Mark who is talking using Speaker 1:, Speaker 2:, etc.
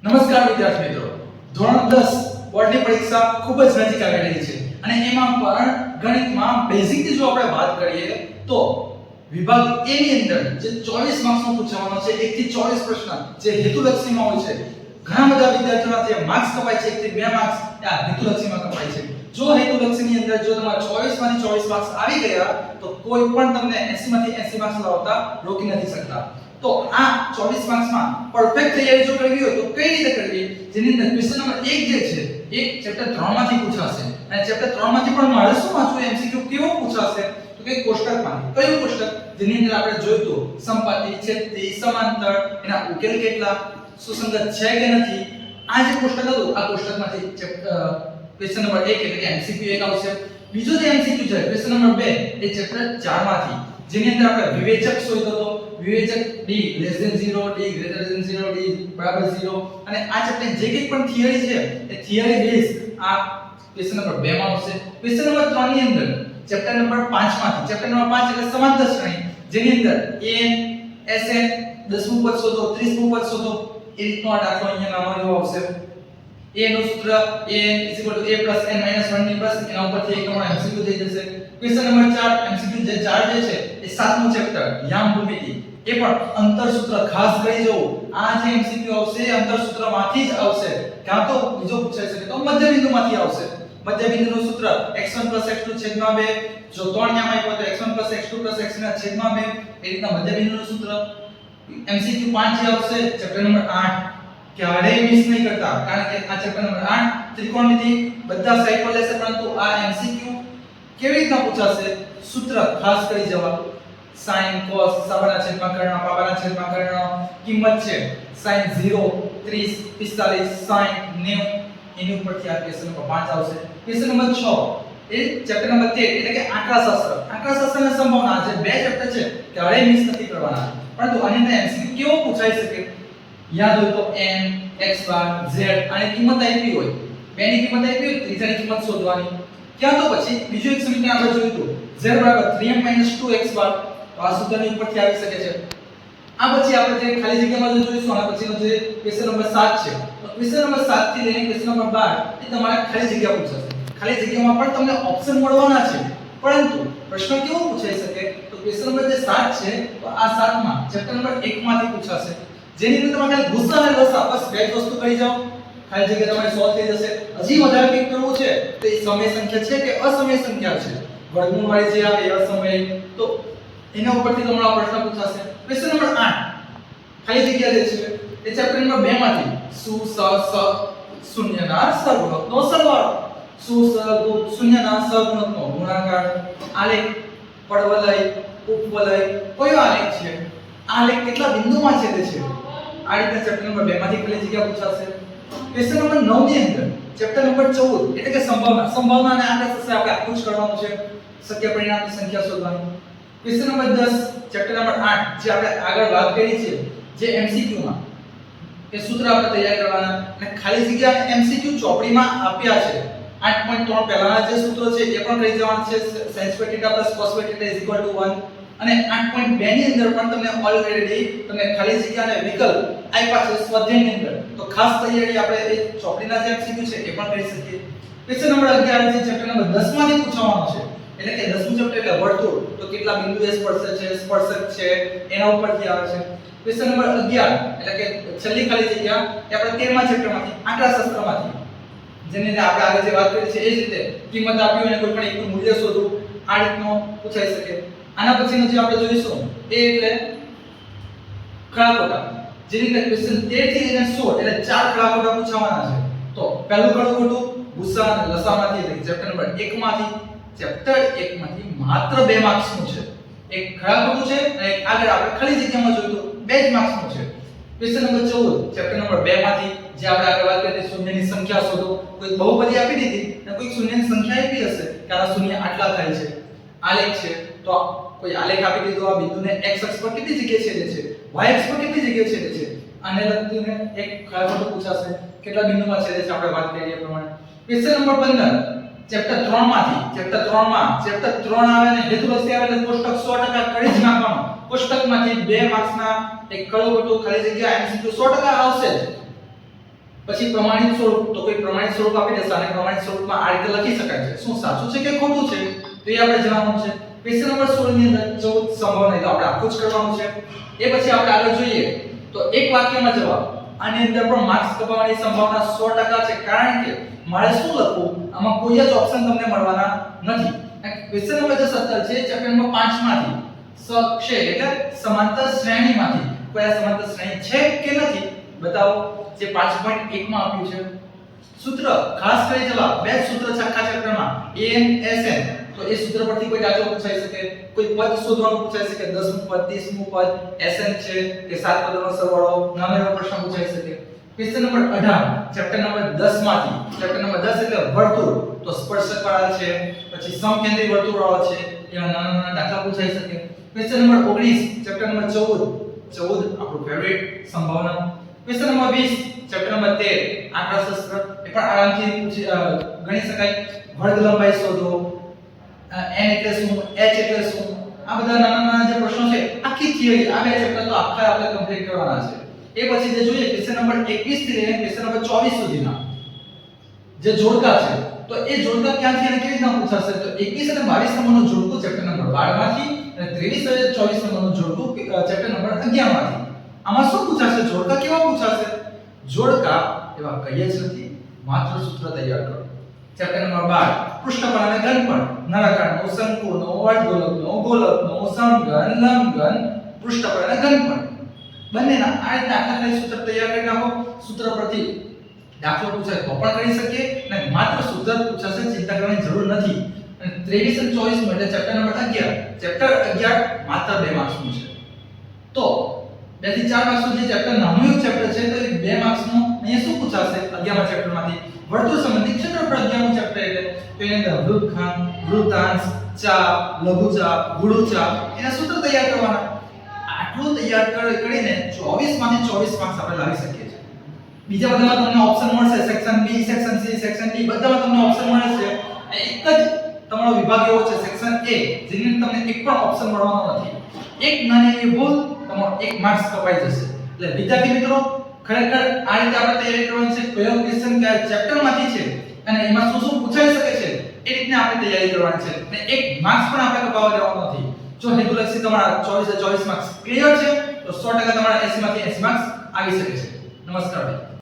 Speaker 1: નમસ્કાર વિદ્યાર્થી મિત્રો, ધોરણ 10 બોર્ડની પરીક્ષા ખૂબ જ નજીક આવી રહી છે અને એમાં પણ ગણિતમાં બેઝિકથી જો આપણે વાત કરીએ તો વિભાગ A ની અંદર જે 24 માર્ક્સનો પૂછવાનો છે 1 થી 24 પ્રશ્ન જે હેતુલક્ષીમાં હોય છે. ઘણા બધા વિદ્યાર્થીઓના જે માર્ક્સ કપાય છે 1 થી 2 માર્ક્સ આ હેતુલક્ષીમાં કપાય છે. જો હેતુલક્ષીની અંદર જો તમારા 24 માંથી 24 માર્ક્સ આવી ગયા તો કોઈ પણ તમને 80 માંથી 80 માર્ક્સ લાવતા રોકી નથી શકતા. તો આ 24 માર્ક્સમાં પરફેક્ટ તૈયારી જો કરવી હોય તો કઈ રીતે કરવી, જેની અંદર ક્વેશ્ચન નંબર 1 જે છે એ ચેપ્ટર 3 માંથી પૂછાશે અને ચેપ્ટર 3 માંથી પણ મારે શું વાંચવું, એમસીક્યુ કેવો પૂછાશે તો કે કોષ્ટકમાંથી. કયું કોષ્ટક? જેની અંદર આપણે જોયું તો સમપાતી, છેદતી, સમાંતર, એના ઉકેલ કેટલા, સુસંગત છે કે નથી. આ જે કોષ્ટક હતું આ કોષ્ટકમાંથી ક્વેશ્ચન નંબર 1 એટલે કે એમસીક્યુ 1 આવશે. બીજો જે એમસીક્યુ છે ક્વેશ્ચન નંબર 2 એ ચેપ્ટર 4 માંથી, જેની અંદર આપણે વિવેચક શોધ્યો હતો. વિવેચક d <0, d <0, d = 0 અને આ ચેપ્ટર જે કંઈ પણ થિયરી છે એ થિયરી બેઝ આ ક્વેશ્ચન નંબર 2 માં આવશે. ક્વેશ્ચન નંબર 3 ની અંદર ચેપ્ટર નંબર 5 માંથી, ચેપ્ટર નંબર 5 એટલે સમાંતર શ્રેણી, જેની અંદર an sn 10મું પદ શોધો, 30મું પદ શોધો, એ રીતનો આ દાખલો અહીંયા નાનો આવશે. a નું સૂત્ર an = a n - 1 ની પ્લસ એના ઉપરથી એક તમારો એમસીક્યુ થઈ જશે. ક્વેશ્ચન નંબર 4 એમસીક્યુ જે 4 જે છે એ 7મું ચેપ્ટર યામ ભૂમિતિ, એ પણ અંતર સૂત્ર ખાસ કરી જવું. આ જે એમસીક્યુ આવશે અંતર સૂત્રમાંથી જ આવશે, કાં તો બીજો પૂછાઈ શકે તો મધ્ય બિંદુમાંથી આવશે. મધ્ય બિંદુનું સૂત્ર x1 + x2 છેદમાં 2, જો 3 યામ આપ્યો તો x1 + x2 + x ના છેદમાં 2, એ રીતના મધ્ય બિંદુનું સૂત્ર. એમસીક્યુ 5 જે આવશે ચેપ્ટર નંબર 8, ક્યારેય મિસ નહીં કરતા, કારણ કે આ ચેપ્ટર નંબર 8 ત્રિકોણમિતિ બધા સાઈડ પર લેશે, પરંતુ આ એમસીક્યુ કેવી રીતના પૂછાશે સૂત્ર ખાસ કરી જવા. sin cos સાબાના છેદમાં કર્ણ, પાબાના છેદમાં કર્ણ, કિંમત છે sin 0 30 45 60 90, એની ઉપરથી આ ક્વેશ્ચન નંબર 5 આવશે. ક્વેશ્ચન નંબર 6 એ ચેપ્ટર નંબર 13 એટલે કે આંકડાશાસ્ત્ર. આંકડાશાસ્ત્રની સંભાવના જે બે ચેપ્ટર છે ક્યારેય મિસ નથી કરવાના, પરંતુ આની અંદર એમસીક્યુ કેવો પૂછાઈ શકે. યાદ હોય તો n x બાર z આની કિંમત આપી હોય, બે ની કિંમત આપી હોય, ત્રીજાની કિંમત શોધવાની. ક્યાં તો પછી બીજું એક સમીકરણ આપણે જોયું તો z = 3m - 2x બાર, આ સૂત્રની ઉપરથી આવી શકે છે. આ પછી આપણે જે ખાલી જગ્યામાં જો જોઈશું, આના પછીનો જે ક્વેશ્ચન નંબર 7 છે, તો ક્વેશ્ચન નંબર 7 થી લઈને ક્વેશ્ચન નંબર 12 એ તમારે ખાલી જગ્યા પૂછાશે. ખાલી જગ્યામાં પણ તમને ઓપ્શન મળવાના છે, પરંતુ પ્રશ્ન કેવો પૂછાઈ શકે તો ક્વેશ્ચન નંબર જે 7 છે તો આ 7 માં ચેપ્ટર નંબર 1 માંથી પૂછાશે, જેની અંદર તમારે ખાલી ગુસ્સા અને લસા બસ બે જ વસ્તુ કરી જાઓ, ખાલી જગ્યા તમારી સોલ્વ થઈ જશે. હજી વધારે કંઈક કરવું છે તો એ સમય સંખ્યા છે કે અસમય સંખ્યા છે, વર્ગમૂળ વાળી જે આવે એ અસમય, તો એના ઉપરથી તમારો પ્રશ્ન પૂછાશે. ક્વેશ્ચન નંબર 8 ખાલી જગ્યા જે છે એ ચેપ્ટર નંબર 2 માંથી સુ સ સ શૂન્યના સહગુણકનો સરવાળો, સુ સ શૂન્યના સહગુણકનો ગુણાકાર, આલેખ, પડવલય, ઉપવલય, કયો આલેખ છે, આલેખ કેટલા બિંદુમાં છેદે છે, આ રીતે ચેપ્ટર નંબર 2 માંથી ખાલી જગ્યા પૂછાશે. ક્વેશ્ચન નંબર 9 ની અંદર ચેપ્ટર નંબર 14 એટલે કે સંભાવના, સંભાવના અને આંકડાશાસ્ત્ર આપણે આખું જ કરવાનું છે, શક્ય પરિણામની સંખ્યા શોધવાની. ક્વેશ્ચન નંબર 10 ચેપ્ટર નંબર 8 જે આપણે આગળ વાત કરી છે જે એમસીક્યુ માં એ સૂત્ર આપણે તૈયાર કરવાના અને ખાલી જગ્યા એમસીક્યુ ચોપડીમાં આપ્યા છે. 8.3 પહેલાના જે સૂત્રો છે એ પણ કરી જવાના છે, sin square theta plus cos square theta = 1, અને 8.2 ની અંદર પણ તમને ઓલરેડી તમને ખાલી જગ્યા અને વિકલ્પ આપ્યા છે સ્વાધ્યાયની અંદર, તો ખાસ તૈયારી આપણે એ ચોપડીના જે એમસીક્યુ છે એ પણ કરી શકીએ. ક્વેશ્ચન નંબર 11 જે ચેપ્ટર નંબર 10 માંથી પૂછવાનો છે, એટલે કે 10મું ચેપ્ટર એટલે વર્તુળ, તો કેટલા બિંદુએ સ્પર્શક છે, સ્પર્શક છે એના ઉપરથી આવે છે. ક્વેશ્ચન નંબર 11 એટલે કે છેલ્લી ખાલી જગ્યા એ આપણે 13મા ચેપ્ટરમાંથી આંકડાશાસ્ત્રમાંથી, જેની અંદર આપણે આગળ જે વાત કરી છે એ જ રીતે કિંમત આપી હોય અને કોઈ પણ એકનું મૂલ્ય શોધવું, આ રીતનો પૂછાઈ શકે. આના પછીનો જે આપણે જોઈશું એ એટલે ખરા ખોટા, જેની અંદર ક્વેશ્ચન 13 થી લઈને 16 એટલે 4 ખરા ખોટા પૂછવાના છે. તો પહેલું ખરું ખોટું ગુસ્સા અને લસામાંથી એટલે ચેપ્ટર નંબર 1 માંથી, ચેપ્ટર 1 માંથી માત્ર 2 માર્ક્સ નું છે, એક ખરા ખોટું છે અને એક આગળ આપણે ખાલી જગ્યામાં જોયું તો 2 જ માર્ક્સ નું છે. ક્વેશ્ચન નંબર 14 ચેપ્ટર નંબર 2 માંથી જે આપણે આગળ વાત કરી શૂન્યની સંખ્યા શોધો, કોઈ બહુપદી આપી દીધી અને કોઈ શૂન્યની સંખ્યા આપી હશે કે આ શૂન્ય આટલા થાય છે, આલેખ છે, તો કોઈ આલેખ આપી દીધો, આ બિંદુને x અક્ષ પર કેટલી જગ્યાએ છેદે છે, y અક્ષ પર કેટલી જગ્યાએ છેદે છે, આને લગતીને એક ખરા ખોટું પૂછાશે, કેટલા બિંદુમાં છેદે છે આપણે વાત કરી એ પ્રમાણે. ક્વેશ્ચન નંબર 15 ચેપ્ટર 3 માંથી, ચેપ્ટર 3 માં ચેપ્ટર 3 આવે ને હેતુલક્ષી આવે એટલે કોષ્ટક 100% કરી જ નાખવાનો. કોષ્ટકમાંથી 2 માર્ક્સના એક ખરું ખોટું ખાલી જગ્યા એમસીક્યુ 100% આવશે જ. પછી પ્રમાણિત સ્વરૂપ, તો કોઈ પ્રમાણિત સ્વરૂપ આપી દેશે અને પ્રમાણિત સ્વરૂપમાં આ રીતે લખી શકાય છે. શું સાચું છે કે ખોટું છે તો એ આપણે જણાવવાનું છે. ક્વેશ્ચન નંબર 16 ની અંદર 14 સંભાવના, તો આપણે આખું જ કરવાનું છે. એ પછી આપણે આગળ જોઈએ તો એક વાક્યમાં જવાબ. આની અંદર પણ માર્ક્સ કપાવવાની સંભાવના 100% છે, કારણ કે મારે શું લખવું, આમાં કોઈ જ ઓપ્શન તમને મળવાના નથી. ક્વેશ્ચન નંબર 17 છે ચેપ્ટર નંબર 5 માંથી સક્ષે એટલે સમાંતર શ્રેણીમાંથી કોઈ આ સમાંતર શ્રેણી છે કે નથી બતાવો, જે 5.1 માં આપ્યું છે. સૂત્ર ખાસ કરી જવાબ, બે સૂત્ર છે આખા ચેપ્ટરમાં, an sn. તો એ સૂત્ર પરથી કોઈ દાખલો પૂછાઈ શકે, કોઈ પદ શોધવાનું પૂછાઈ શકે, 10મું પદ, 30મું પદ, sn છે કે 7 પદોનો સરવાળો, નાનો એવો પ્રશ્ન પૂછાઈ શકે. ક્વેશ્ચન નંબર 18 ચેપ્ટર નંબર 10 માંથી, ચેપ્ટર નંબર 10 એટલે વર્તુળ, તો સ્પર્શક વાળા છે, પછી સમકેન્દ્રી વર્તુળ વાળા છે, એવા નાના નાના દાખલા પૂછાઈ શકે. ક્વેશ્ચન નંબર 19 ચેપ્ટર નંબર 14 આપણું ફેવરિટ સંભાવના. ક્વેશ્ચન નંબર 20 ચેપ્ટર નંબર 13 આંકડાશાસ્ત્ર, એ પણ આરામથી ગણી શકાય. વર્ગ લંબાઈ શોધો, n એટલે શું, h એટલે શું, આ બધા નાના નાના જે પ્રશ્નો છે, આખી થિયરી આ બે ચેપ્ટર તો આખા આપણે કમ્પ્લીટ કરવાના છે. એ પછી જે જોઈએ ક્વેશ્ચન નંબર 21 થી લઈને ક્વેશ્ચન નંબર 24 સુધીના જે જોડકા છે, તો એ જોડકા ક્યાંથી અને કેવી રીતના પૂછાશે, તો 21 અને 22 નંબરનું જોડકું ચેપ્ટર નંબર 12 માંથી અને 23 અને 24 નંબરનું જોડકું ચેપ્ટર નંબર 11 માંથી. આમાં શું પૂછાશે, જોડકા કેવા પૂછાશે? જોડકા એવા કઈ જ નથી, માત્ર સૂત્ર તૈયાર કરો. ચેપ્ટર નંબર 12 પૃષ્ઠફળ અને ઘનફળ, નળાકારનો, શંકુનો, અર્ધગોલકનો, ગોલકનો, સમઘન, લંબઘન, પૃષ્ઠફળ અને ઘનફળ બંનેના આ રીતે આખા ખાલી સૂત્ર તૈયાર કરી નાખો. સૂત્ર પરથી દાખલો પૂછાય તો પણ કરી શકીએ અને માત્ર સૂત્ર પૂછાશે ચિંતા કરવાની જરૂર નથી. અને 23 અને 24 માટે ચેપ્ટર નંબર 11, ચેપ્ટર 11 માત્ર 2 માર્ક્સનું છે. તો 2 થી 4 માર્ક્સનું જે ચેપ્ટર નાનું એક ચેપ્ટર છે, તો એ 2 માર્ક્સનું અહીંયા શું પૂછાશે 11મા ચેપ્ટરમાંથી, વર્તુળ સંબંધિત ક્ષેત્રફળ 11મું ચેપ્ટર એટલે તો એની અંદર વૃત્તખંડ, વૃત્તાંશ, ચાપ, લઘુચાપ, ગુણોચાપ એના સૂત્ર તૈયાર કરવાના. આટલું તૈયાર કરીને 24 માંથી 24 માર્ક્સ આપણે લાવી શકીએ છીએ. બીજા બધામાં તમને ઓપ્શન મળશે, section B, section C, section D બધામાં તમને ઓપ્શન મળે છે. એક જ તમારો વિભાગ એવો છે સેક્શન એ, જેની તમને એક પણ ઓપ્શન મળવાનો નથી. એક નાની એવી ભૂલ તમારો 1 માર્ક્સ કપાઈ જશે. એટલે વિદ્યાર્થી મિત્રો ખરેખર આ રીતે આપણે તૈયારી કરવાની છે. કયો ક્વેશ્ચન કયા ચેપ્ટરમાંથી છે અને એમાં શું શું પૂછાઈ શકે છે એ રીતના આપણે તૈયારી કરવાની છે. અને 1 માર્ક્સ પણ આપણે કપાવવા દેવાનો નથી. જો હેતુલક્ષી તમારા 24 માર્ક્સ ક્લિયર છે તો 100% તમારા 80 માંથી 80 માર્ક્સ આવી શકે છે. નમસ્કાર ભાઈ.